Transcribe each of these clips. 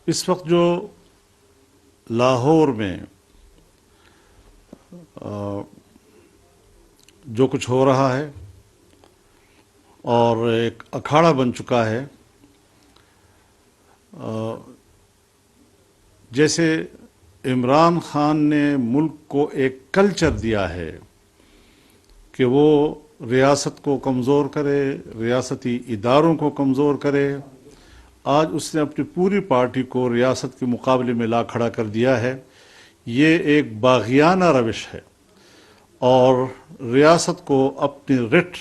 اس وقت جو لاہور میں جو کچھ ہو رہا ہے اور ایک اکھاڑا بن چکا ہے، جیسے عمران خان نے ملک کو ایک کلچر دیا ہے کہ وہ ریاست کو کمزور کرے، ریاستی اداروں کو کمزور کرے۔ آج اس نے اپنی پوری پارٹی کو ریاست کے مقابلے میں لا کھڑا کر دیا ہے۔ یہ ایک باغیانہ روش ہے اور ریاست کو اپنی رٹ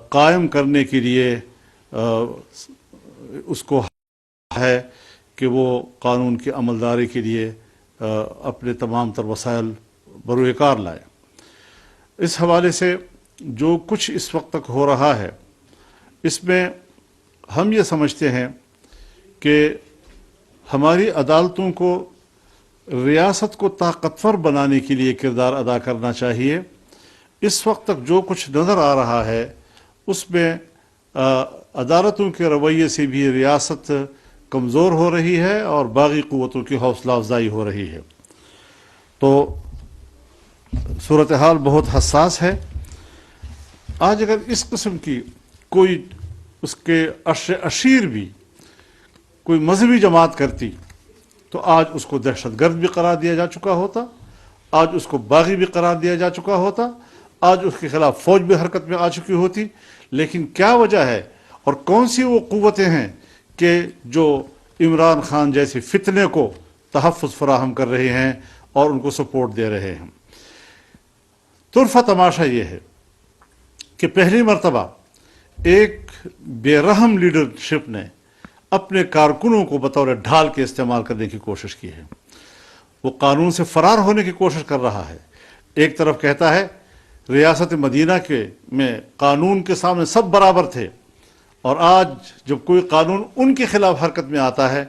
قائم کرنے کے لیے اس کو ہے کہ وہ قانون کی عملداری کے لیے اپنے تمام تر وسائل بروئے کار لائے۔ اس حوالے سے جو کچھ اس وقت تک ہو رہا ہے، اس میں ہم یہ سمجھتے ہیں کہ ہماری عدالتوں کو ریاست کو طاقتور بنانے کے لیے کردار ادا کرنا چاہیے۔ اس وقت تک جو کچھ نظر آ رہا ہے اس میں عدالتوں کے رویے سے بھی ریاست کمزور ہو رہی ہے اور باغی قوتوں کی حوصلہ افزائی ہو رہی ہے۔ تو صورتحال بہت حساس ہے۔ آج اگر اس قسم کی کوئی اس کے اشیر بھی کوئی مذہبی جماعت کرتی تو آج اس کو دہشت گرد بھی قرار دیا جا چکا ہوتا، آج اس کو باغی بھی قرار دیا جا چکا ہوتا، آج اس کے خلاف فوج بھی حرکت میں آ چکی ہوتی۔ لیکن کیا وجہ ہے اور کون سی وہ قوتیں ہیں کہ جو عمران خان جیسے فتنے کو تحفظ فراہم کر رہے ہیں اور ان کو سپورٹ دے رہے ہیں؟ طرفہ تماشا یہ ہے کہ پہلی مرتبہ ایک بے رحم لیڈرشپ نے اپنے کارکنوں کو بطور ڈھال کے استعمال کرنے کی کوشش کی ہے۔ وہ قانون سے فرار ہونے کی کوشش کر رہا ہے۔ ایک طرف کہتا ہے ریاست مدینہ میں قانون کے سامنے سب برابر تھے، اور آج جب کوئی قانون ان کے خلاف حرکت میں آتا ہے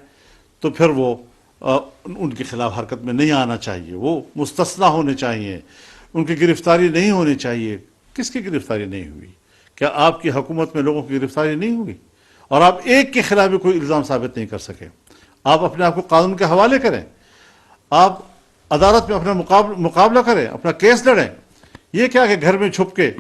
تو پھر وہ ان کے خلاف حرکت میں نہیں آنا چاہیے، وہ مستثنیٰ ہونے چاہیے، ان کی گرفتاری نہیں ہونی چاہیے۔ کس کی گرفتاری نہیں ہوئی؟ کیا آپ کی حکومت میں لوگوں کی گرفتاری نہیں ہوئی؟ اور آپ ایک کے خلاف بھی کوئی الزام ثابت نہیں کر سکے۔ آپ اپنے آپ کو قانون کے حوالے کریں، آپ عدالت میں اپنا مقابلہ کریں، اپنا کیس لڑیں۔ یہ کیا کہ گھر میں چھپ کے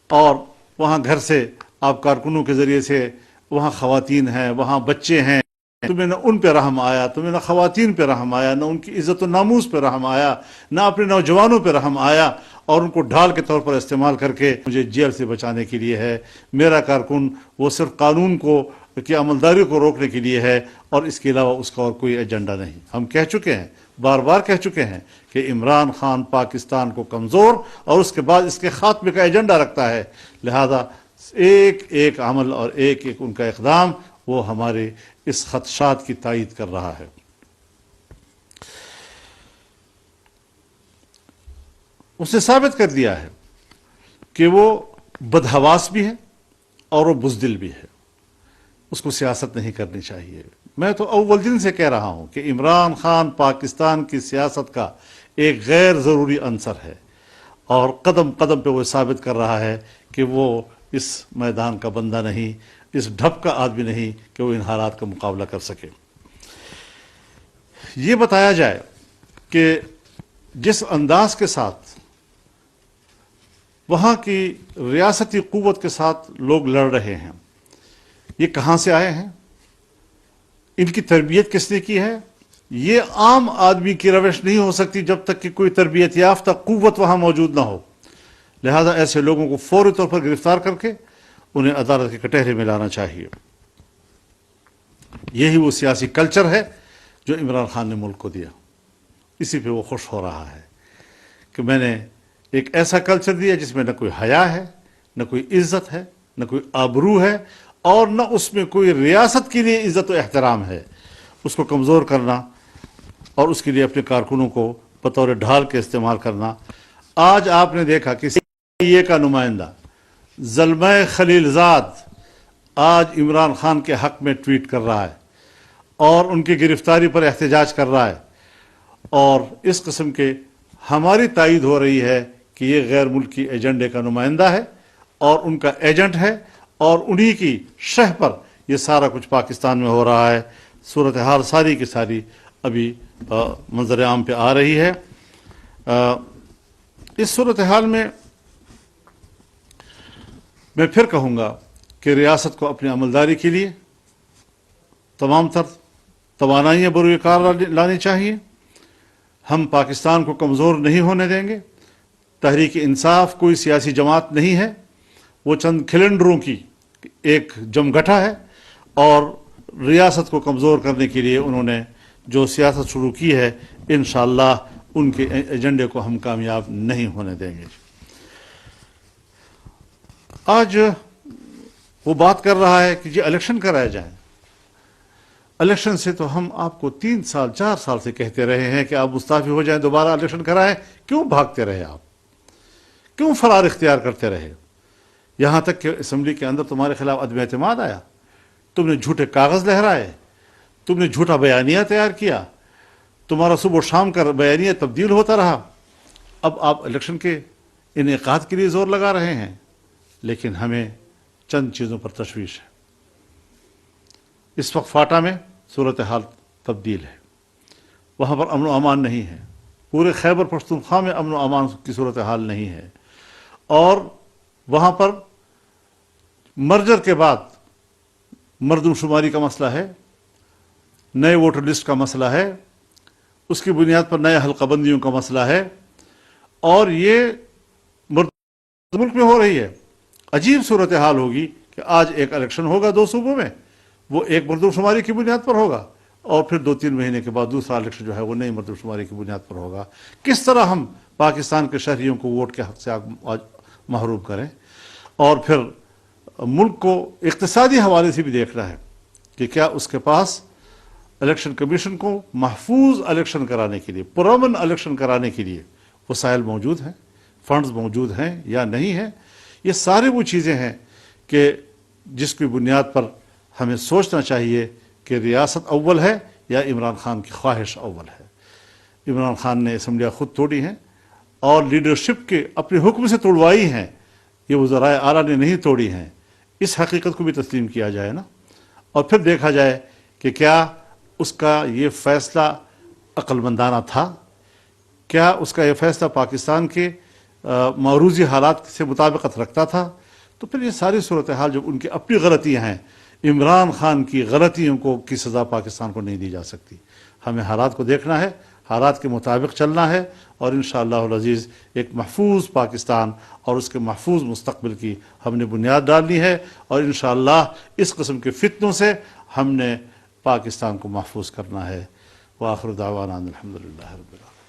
اور وہاں گھر سے آپ کارکنوں کے ذریعے سے وہاں خواتین ہیں، وہاں بچے ہیں، تمہیں نہ ان پہ رحم آیا، تمہیں نہ خواتین پہ رحم آیا، نہ ان کی عزت و ناموس پہ رحم آیا، نہ اپنے نوجوانوں پہ رحم آیا، اور ان کو ڈھال کے طور پر استعمال کر کے مجھے جیل سے بچانے کے لیے ہے۔ میرا کارکن وہ صرف قانون کی عملداری کو روکنے کے لیے ہے اور اس کے علاوہ اس کا اور کوئی ایجنڈا نہیں۔ ہم کہہ چکے ہیں، بار بار کہہ چکے ہیں کہ عمران خان پاکستان کو کمزور اور اس کے بعد اس کے خاتمے کا ایجنڈا رکھتا ہے، لہذا ایک ایک عمل اور ایک ایک ان کا اقدام وہ ہمارے اس خدشات کی تائید کر رہا ہے۔ اس نے ثابت کر دیا ہے کہ وہ بدحواس بھی ہے اور وہ بزدل بھی ہے۔ اس کو سیاست نہیں کرنی چاہیے۔ میں تو اول دن سے کہہ رہا ہوں کہ عمران خان پاکستان کی سیاست کا ایک غیر ضروری عنصر ہے، اور قدم قدم پہ وہ ثابت کر رہا ہے کہ وہ اس میدان کا بندہ نہیں، اس ڈھب کا آدمی نہیں کہ وہ ان حالات کا مقابلہ کر سکے۔ یہ بتایا جائے کہ جس انداز کے ساتھ وہاں کی ریاستی قوت کے ساتھ لوگ لڑ رہے ہیں، یہ کہاں سے آئے ہیں؟ ان کی تربیت کس نے کی ہے؟ یہ عام آدمی کی روش نہیں ہو سکتی جب تک کہ کوئی تربیت یافتہ قوت وہاں موجود نہ ہو۔ لہذا ایسے لوگوں کو فوری طور پر گرفتار کر کے انہیں عدالت کے کٹہرے میں لانا چاہیے۔ یہی وہ سیاسی کلچر ہے جو عمران خان نے ملک کو دیا۔ اسی پہ وہ خوش ہو رہا ہے کہ میں نے ایک ایسا کلچر دیا جس میں نہ کوئی حیا ہے، نہ کوئی عزت ہے، نہ کوئی آبرو ہے، اور نہ اس میں کوئی ریاست کے لیے عزت و احترام ہے۔ اس کو کمزور کرنا اور اس کے لیے اپنے کارکنوں کو بطور ڈھال کے استعمال کرنا۔ آج آپ نے دیکھا کہ یہ کا نمائندہ زلمہ خلیل زاد آج عمران خان کے حق میں ٹویٹ کر رہا ہے اور ان کی گرفتاری پر احتجاج کر رہا ہے، اور اس قسم کے ہماری تائید ہو رہی ہے کہ یہ غیر ملکی ایجنڈے کا نمائندہ ہے اور ان کا ایجنٹ ہے، اور انہی کی شہ پر یہ سارا کچھ پاکستان میں ہو رہا ہے۔ صورتحال ساری کی ساری ابھی منظر عام پہ آ رہی ہے۔ اس صورتحال میں میں پھر کہوں گا کہ ریاست کو اپنی عملداری کے لیے تمام تر توانائیاں بروئے کار لانی چاہیے۔ ہم پاکستان کو کمزور نہیں ہونے دیں گے۔ تحریک انصاف کوئی سیاسی جماعت نہیں ہے، وہ چند کھلنڈروں کی ایک جمگھٹا ہے، اور ریاست کو کمزور کرنے کے لیے انہوں نے جو سیاست شروع کی ہے، انشاءاللہ ان کے ایجنڈے کو ہم کامیاب نہیں ہونے دیں گے۔ آج وہ بات کر رہا ہے کہ جی الیکشن کرائے جائیں۔ الیکشن سے تو ہم آپ کو 3 سال 4 سال سے کہتے رہے ہیں کہ آپ مستعفی ہو جائیں، دوبارہ الیکشن کرائیں۔ کیوں بھاگتے رہے آپ؟ کیوں فرار اختیار کرتے رہے؟ یہاں تک کہ اسمبلی کے اندر تمہارے خلاف عدم اعتماد آیا، تم نے جھوٹے کاغذ لہرائے، تم نے جھوٹا بیانیہ تیار کیا، تمہارا صبح و شام کا بیانیہ تبدیل ہوتا رہا۔ اب آپ الیکشن کے انعقاد کے لیے زور لگا رہے ہیں، لیکن ہمیں چند چیزوں پر تشویش ہے۔ اس وقت فاٹا میں صورتحال تبدیل ہے، وہاں پر امن و امان نہیں ہے۔ پورے خیبر پختونخوا میں امن و امان کی صورتحال نہیں ہے، اور وہاں پر مرجر کے بعد مردم شماری کا مسئلہ ہے، نئے ووٹر لسٹ کا مسئلہ ہے، اس کی بنیاد پر نئے حلقہ بندیوں کا مسئلہ ہے، اور یہ ملک میں ہو رہی ہے۔ عجیب صورتحال ہوگی کہ آج ایک الیکشن ہوگا 2 صوبوں میں، وہ ایک مردم شماری کی بنیاد پر ہوگا، اور پھر 2-3 مہینے کے بعد دوسرا الیکشن جو ہے وہ نئی مردم شماری کی بنیاد پر ہوگا۔ کس طرح ہم پاکستان کے شہریوں کو ووٹ کے حق سے آج محروم کریں؟ اور پھر ملک کو اقتصادی حوالے سے بھی دیکھنا ہے کہ کیا اس کے پاس الیکشن کمیشن کو محفوظ الیکشن کرانے کے لیے، پرامن الیکشن کرانے کے لیے وسائل موجود ہیں، فنڈز موجود ہیں یا نہیں ہیں۔ یہ سارے وہ چیزیں ہیں کہ جس کی بنیاد پر ہمیں سوچنا چاہیے کہ ریاست اول ہے یا عمران خان کی خواہش اول ہے۔ عمران خان نے اسمبلیاں خود توڑی ہیں، اور لیڈرشپ کے اپنے حکم سے توڑوائی ہیں، یہ وزرائے اعلیٰ نے نہیں توڑی ہیں۔ اس حقیقت کو بھی تسلیم کیا جائے نا، اور پھر دیکھا جائے کہ کیا اس کا یہ فیصلہ عقل مندانہ تھا، کیا اس کا یہ فیصلہ پاکستان کے معروضی حالات سے مطابقت رکھتا تھا۔ تو پھر یہ ساری صورتحال جب ان کی اپنی غلطیاں ہیں، عمران خان کی غلطیوں کی سزا پاکستان کو نہیں دی جا سکتی۔ ہمیں حالات کو دیکھنا ہے، حالات کے مطابق چلنا ہے، اور انشاءاللہ العزیز ایک محفوظ پاکستان اور اس کے محفوظ مستقبل کی ہم نے بنیاد ڈالنی ہے، اور انشاءاللہ اس قسم کے فتنوں سے ہم نے پاکستان کو محفوظ کرنا ہے۔ وآخر دعوانا الحمدللہ رب العالمین۔